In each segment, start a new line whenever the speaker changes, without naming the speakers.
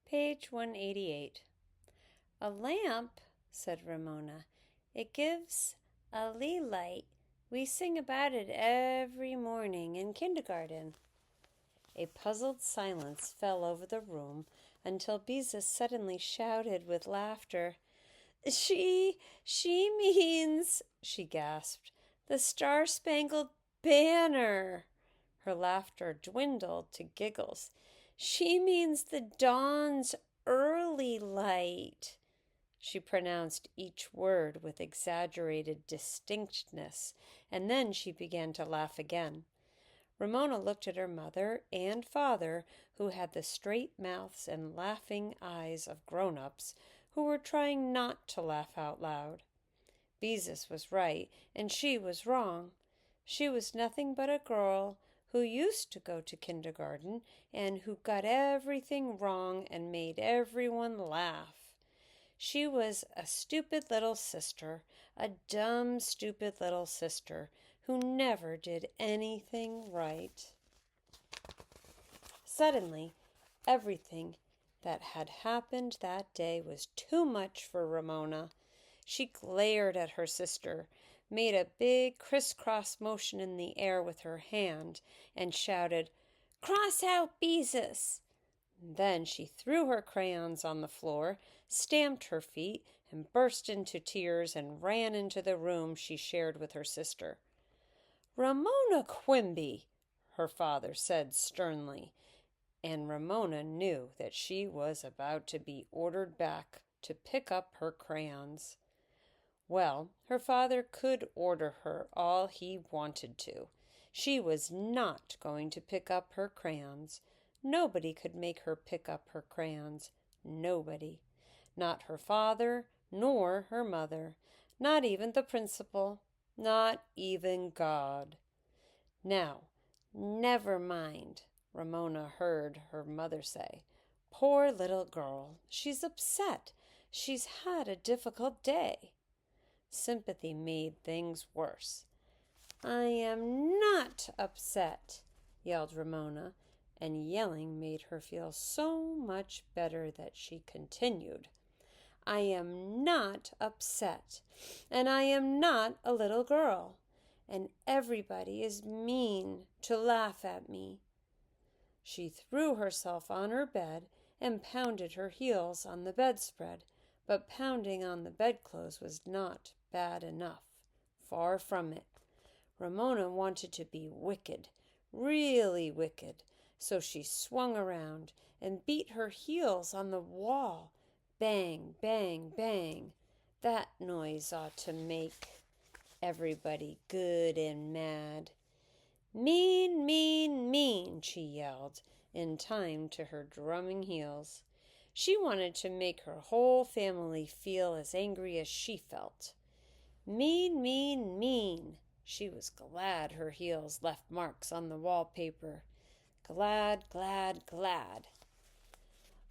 Page 188. "A lamp," said Ramona. "It gives a lee light. We sing about it every morning in kindergarten." A puzzled silence fell over the room until Beezus suddenly shouted with laughter. She means," she gasped, "the Star-Spangled Banner." Her laughter dwindled to giggles. "She means the dawn's early light." She pronounced each word with exaggerated distinctness, and then she began to laugh again. Ramona looked at her mother and father, who had the straight mouths and laughing eyes of grown-ups, who were trying not to laugh out loud. Beezus was right, and she was wrong. She was nothing but a girl who used to go to kindergarten and who got everything wrong and made everyone laugh. She was a stupid little sister, a dumb, stupid little sister who never did anything right. Suddenly, everything that had happened that day was too much for Ramona. She glared at her sister, made a big crisscross motion in the air with her hand, and shouted, "Cross out, Beezus!" Then she threw her crayons on the floor, stamped her feet, and burst into tears and ran into the room she shared with her sister. "Ramona Quimby," her father said sternly, and Ramona knew that she was about to be ordered back to pick up her crayons. Well, her father could order her all he wanted to. She was not going to pick up her crayons. Nobody could make her pick up her crayons. Nobody. Not her father, nor her mother. Not even the principal. Not even God. "Now, never mind," Ramona heard her mother say. "Poor little girl. She's upset. She's had a difficult day." Sympathy made things worse. "I am not upset," yelled Ramona, and yelling made her feel so much better that she continued. "I am not upset, and I am not a little girl, and everybody is mean to laugh at me." She threw herself on her bed and pounded her heels on the bedspread, but pounding on the bedclothes was not bad enough. Far from it. Ramona wanted to be wicked, really wicked, so she swung around and beat her heels on the wall. Bang, bang, bang. That noise ought to make everybody good and mad. "Mean, mean, mean," she yelled, in time to her drumming heels. She wanted to make her whole family feel as angry as she felt. "Mean, mean, mean." She was glad her heels left marks on the wallpaper. Glad, glad, glad.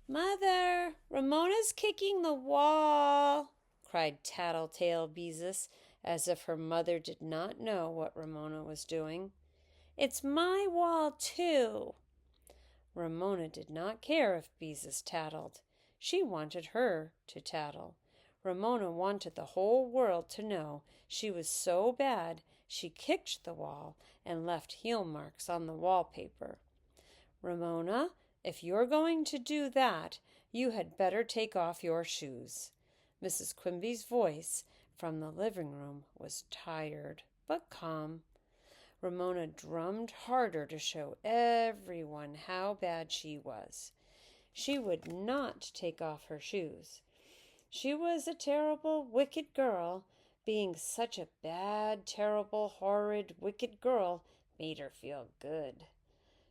"Mother, Ramona's kicking the wall," cried Tattletale Beezus, as if her mother did not know what Ramona was doing. "It's my wall, too." Ramona did not care if Beezus tattled. She wanted her to tattle. Ramona wanted the whole world to know she was so bad she kicked the wall and left heel marks on the wallpaper. "Ramona, if you're going to do that, you had better take off your shoes." Mrs. Quimby's voice from the living room was tired but calm. Ramona drummed harder to show everyone how bad she was. She would not take off her shoes. She was a terrible, wicked girl. Being such a bad, terrible, horrid, wicked girl made her feel good.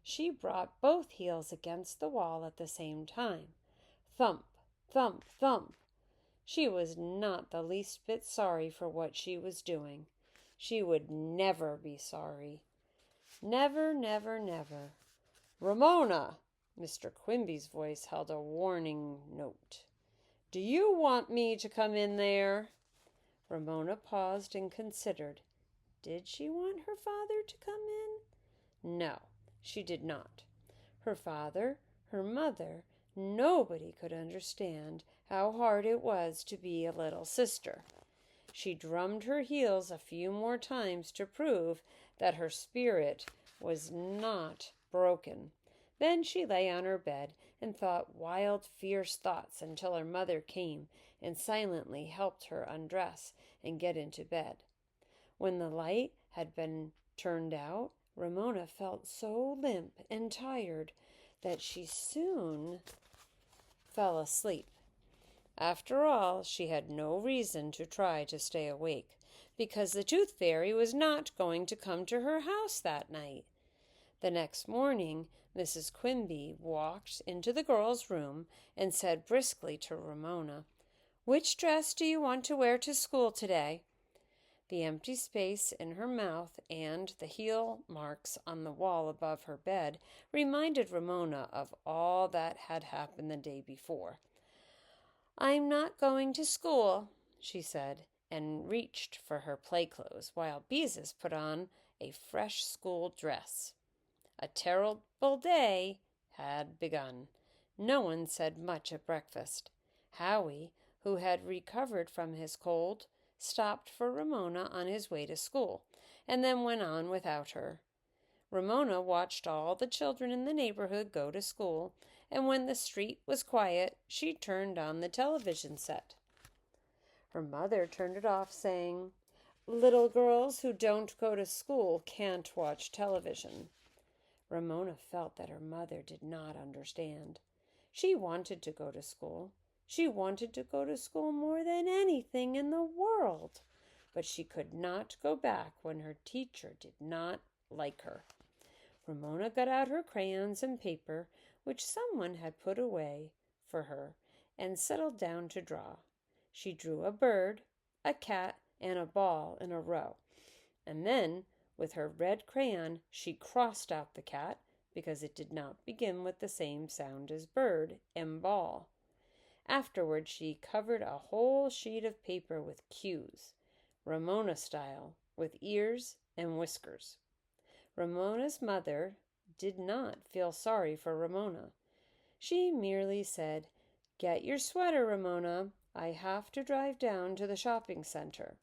She brought both heels against the wall at the same time. Thump, thump, thump. She was not the least bit sorry for what she was doing. She would never be sorry. Never, never, never. "Ramona!" Mr. Quimby's voice held a warning note. "Do you want me to come in there?" Ramona paused and considered. Did she want her father to come in? No, she did not. Her father, her mother, Nobody could understand how hard it was to be a little sister. She drummed her heels a few more times to prove that her spirit was not broken. Then she lay on her bed and thought wild, fierce thoughts until her mother came and silently helped her undress and get into bed. When the light had been turned out, Ramona felt so limp and tired that she soon fell asleep. After all, she had no reason to try to stay awake, because the Tooth Fairy was not going to come to her house that night. The next morning, Mrs. Quimby walked into the girl's room and said briskly to Ramona, "Which dress do you want to wear to school today?" The empty space in her mouth and the heel marks on the wall above her bed reminded Ramona of all that had happened the day before. "I'm not going to school," she said, and reached for her play clothes, while Beezus put on a fresh school dress. A terrible day had begun. No one said much at breakfast. Howie, who had recovered from his cold, stopped for Ramona on his way to school, and then went on without her. Ramona watched all the children in the neighborhood go to school, and when the street was quiet, she turned on the television set. Her mother turned it off, saying, "Little girls who don't go to school can't watch television." Ramona felt that her mother did not understand. She wanted to go to school. She wanted to go to school more than anything in the world, but she could not go back when her teacher did not like her. Ramona got out her crayons and paper, which someone had put away for her, and settled down to draw. She drew a bird, a cat, and a ball in a row, and then, with her red crayon, she crossed out the cat, because it did not begin with the same sound as bird and ball. Afterward, she covered a whole sheet of paper with cues, Ramona style, with ears and whiskers. Ramona's mother did not feel sorry for Ramona. She merely said, "Get your sweater, Ramona. I have to drive down to the shopping center."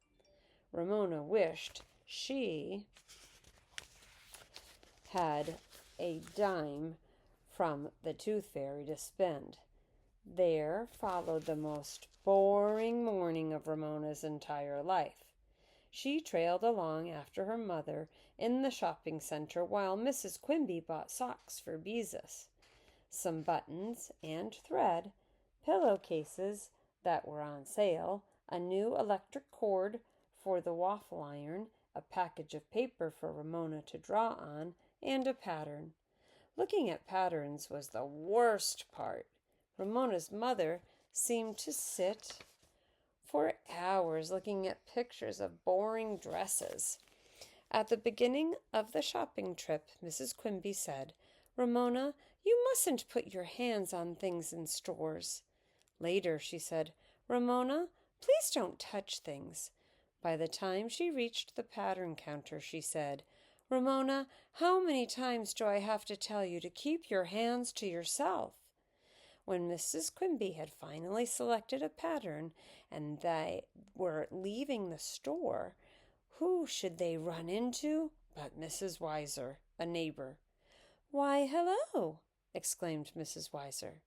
Ramona wished she had a dime from the Tooth Fairy to spend. There followed the most boring morning of Ramona's entire life. She trailed along after her mother in the shopping center while Mrs. Quimby bought socks for Beezus, some buttons and thread, pillowcases that were on sale, a new electric cord for the waffle iron, a package of paper for Ramona to draw on, and a pattern. Looking at patterns was the worst part. Ramona's mother seemed to sit for hours looking at pictures of boring dresses. At the beginning of the shopping trip, Mrs. Quimby said, "Ramona, you mustn't put your hands on things in stores." Later, she said, "Ramona, please don't touch things." By the time she reached the pattern counter, she said, "Ramona, how many times do I have to tell you to keep your hands to yourself?" When Mrs. Quimby had finally selected a pattern and they were leaving the store, who should they run into but Mrs. Weiser, a neighbor. "Why, hello!" exclaimed Mrs. Weiser.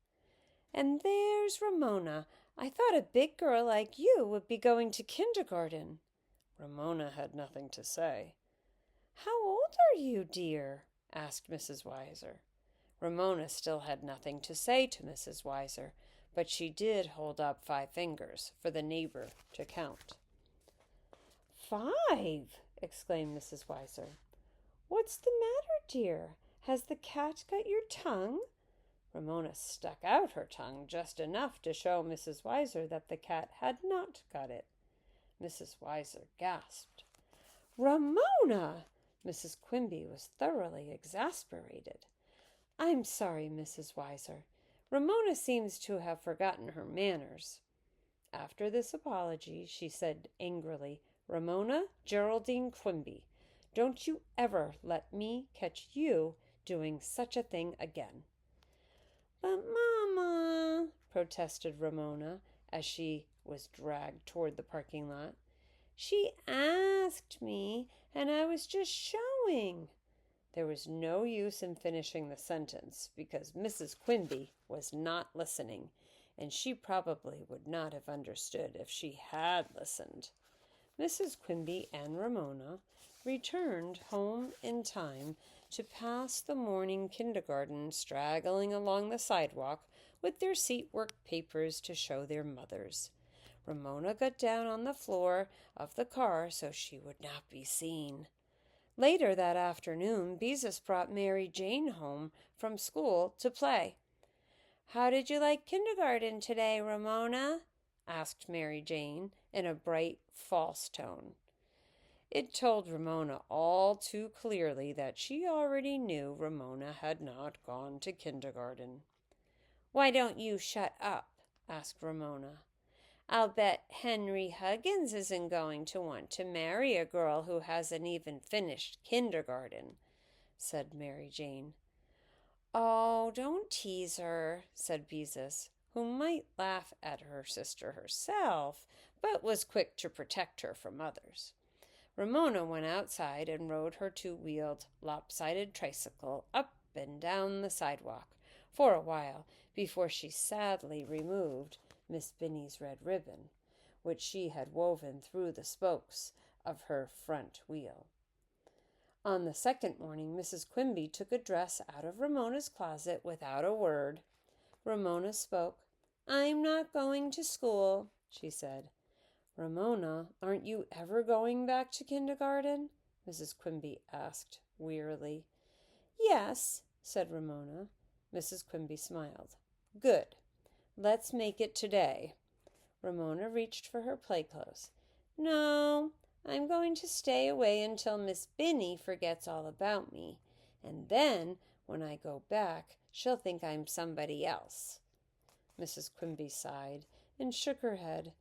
"And there's Ramona. I thought a big girl like you would be going to kindergarten." Ramona had nothing to say. "How old are you, dear?" asked Mrs. Weiser. Ramona still had nothing to say to Mrs. Weiser, but she did hold up 5 fingers for the neighbor to count. "5!" exclaimed Mrs. Weiser. "What's the matter, dear? Has the cat got your tongue?" Ramona stuck out her tongue just enough to show Mrs. Weiser that the cat had not got it. Mrs. Weiser gasped. "Ramona!" Mrs. Quimby was thoroughly exasperated. "I'm sorry, Mrs. Weiser. Ramona seems to have forgotten her manners." After this apology, she said angrily, "Ramona Geraldine Quimby, don't you ever let me catch you doing such a thing again." "But, Mama," protested Ramona as she was dragged toward the parking lot. She asked me, and I was just showing. There was no use in finishing the sentence because Mrs. Quimby was not listening, and she probably would not have understood if she had listened. Mrs. Quimby and Ramona returned home in time to pass the morning kindergarten straggling along the sidewalk with their seat work papers to show their mothers. Ramona got down on the floor of the car so she would not be seen. Later that afternoon, Beezus brought Mary Jane home from school to play. "How did you like kindergarten today, Ramona?" asked Mary Jane in a bright, false tone. It told Ramona all too clearly that she already knew Ramona had not gone to kindergarten. "Why don't you shut up?" asked Ramona. "I'll bet Henry Huggins isn't going to want to marry a girl who hasn't even finished kindergarten," said Mary Jane. "Oh, don't tease her," said Beezus, who might laugh at her sister herself, but was quick to protect her from others. Ramona went outside and rode her two-wheeled, lopsided tricycle up and down the sidewalk for a while before she sadly removed Miss Binny's red ribbon, which she had woven through the spokes of her front wheel. On the second morning, Mrs. Quimby took a dress out of Ramona's closet without a word. Ramona spoke. "I'm not going to school," she said. "Ramona, aren't you ever going back to kindergarten?" Mrs. Quimby asked wearily. "Yes," said Ramona. Mrs. Quimby smiled. "Good. Let's make it today." Ramona reached for her play clothes. "No, I'm going to stay away until Miss Binny forgets all about me, and then when I go back she'll think I'm somebody else." Mrs. Quimby sighed and shook her head.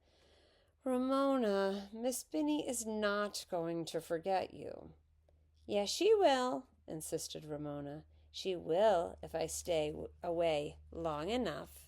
"Ramona, Miss Binny is not going to forget you." "Yes, she will," insisted Ramona. "She will if I stay away long enough."